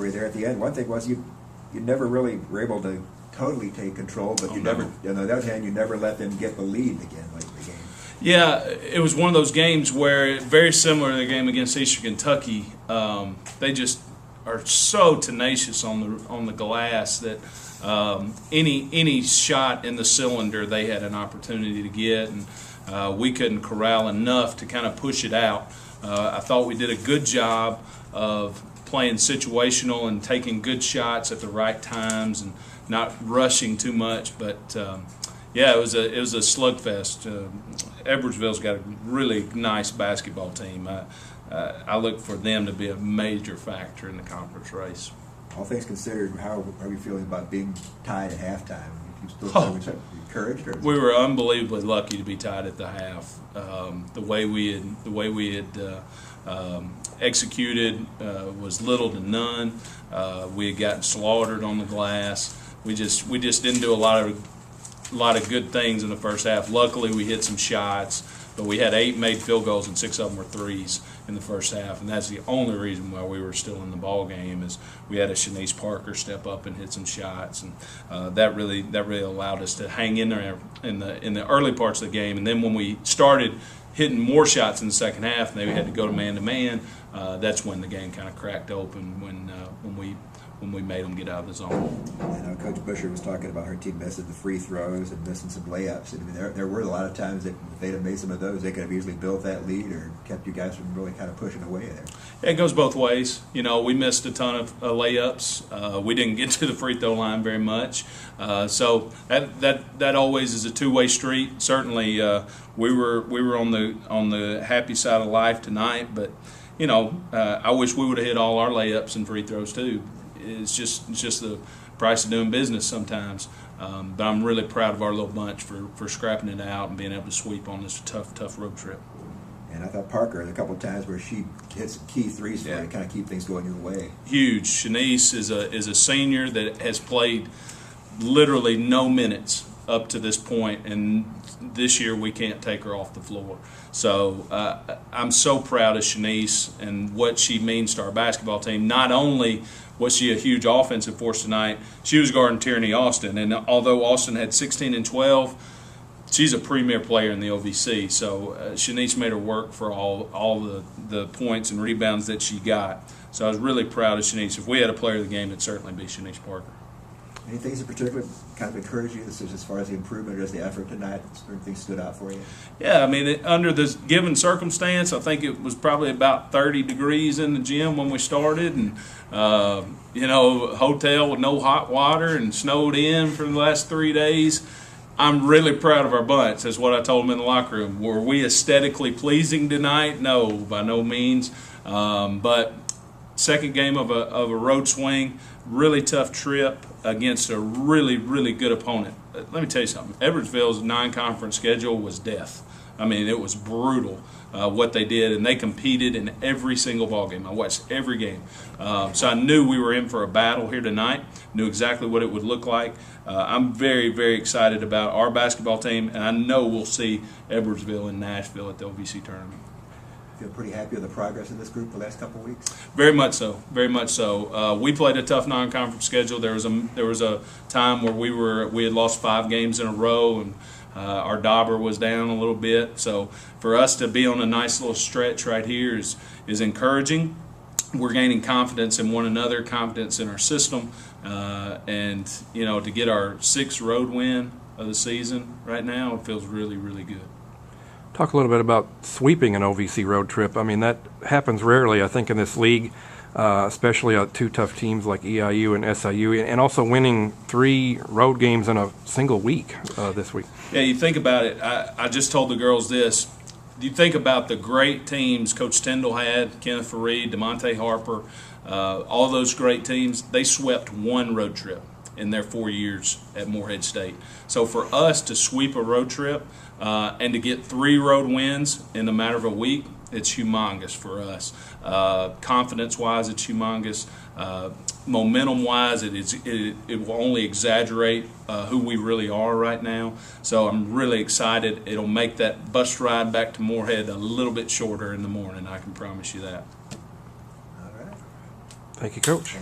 you there at the end. One thing was you never really were able to totally take control, but on the other hand, you never let them get the lead again late in the game. Yeah, it was one of those games where, very similar to the game against Eastern Kentucky, they just are so tenacious on the glass that any shot in the cylinder they had an opportunity to get, and we couldn't corral enough to kind of push it out. I thought we did a good job of playing situational and taking good shots at the right times and not rushing too much, but yeah, it was a slugfest. Edwardsville's got a really nice basketball team. I look for them to be a major factor in the conference race. All things considered, how are you feeling about being tied at halftime? You still encouraged? Or? We were unbelievably lucky to be tied at the half. The way we had executed was little to none. We had gotten slaughtered on the glass. We just didn't do a lot of good things in the first half. Luckily, we hit some shots, but we had 8 made field goals and 6 of them were threes in the first half, and that's the only reason why we were still in the ball game. Is we had a Shanice Parker step up and hit some shots, and that really allowed us to hang in there in the early parts of the game. And then when we started hitting more shots in the second half, and they had to go to man, that's when the game kind of cracked open when we made them get out of the zone. I know Coach Busher was talking about her team missing the free throws and missing some layups. I mean, there were a lot of times that if they'd have made some of those, they could have easily built that lead or kept you guys from really kind of pushing away there. Yeah, it goes both ways. You know, we missed a ton of layups. We didn't get to the free throw line very much. So that always is a two-way street. Certainly, we were on the happy side of life tonight, but you know, I wish we would have hit all our layups and free throws too. It's just the price of doing business sometimes. But I'm really proud of our little bunch for scrapping it out and being able to sweep on this tough road trip. And I thought Parker, a couple of times where she hit some key threes for you to kind of keep things going your way. Huge. Shanice is a senior that has played literally no minutes up to this point, and this year we can't take her off the floor. So I'm so proud of Shanice and what she means to our basketball team. Not only was she a huge offensive force tonight, she was guarding Tierney Austin, and although Austin had 16 and 12, she's a premier player in the OVC. So Shanice made her work for all the points and rebounds that she got. So I was really proud of Shanice. If we had a player of the game, it'd certainly be Shanice Parker. Any things in particular kind of encourage you as far as the improvement or as the effort tonight? Certain things stood out for you? Yeah, I mean, under this given circumstance, I think it was probably about 30 degrees in the gym when we started, and you know, hotel with no hot water and snowed in for the last 3 days. I'm really proud of our bunch. That's what I told them in the locker room. Were we aesthetically pleasing tonight? No, by no means. But second game of a road swing, really tough trip against a really, really good opponent. Let me tell you something. Edwardsville's non-conference schedule was death. I mean, it was brutal what they did, and they competed in every single ball game. I watched every game. So I knew we were in for a battle here tonight, knew exactly what it would look like. I'm very, very excited about our basketball team, and I know we'll see Edwardsville and Nashville at the OVC tournament. Feel pretty happy with the progress of this group the last couple of weeks? Very much so. Very much so. We played a tough non-conference schedule. There was a time where we had lost 5 games in a row, and our dauber was down a little bit. So for us to be on a nice little stretch right here is encouraging. We're gaining confidence in one another, confidence in our system, and you know, to get our 6th road win of the season right now, it feels really, really good. Talk a little bit about sweeping an OVC road trip. I mean, that happens rarely, I think, in this league, especially 2 tough teams like EIU and SIU, and also winning 3 road games in a single week this week. Yeah, you think about it. I just told the girls this. You think about the great teams Coach Tyndall had, Kenneth Fareed, DeMonte Harper, all those great teams. They swept 1 road trip in their 4 years at Morehead State. So for us to sweep a road trip and to get 3 road wins in a matter of a week, it's humongous for us. Confidence-wise, it's humongous. Momentum-wise, it will only exaggerate who we really are right now. So I'm really excited. It'll make that bus ride back to Morehead a little bit shorter in the morning. I can promise you that. All right. Thank you, Coach.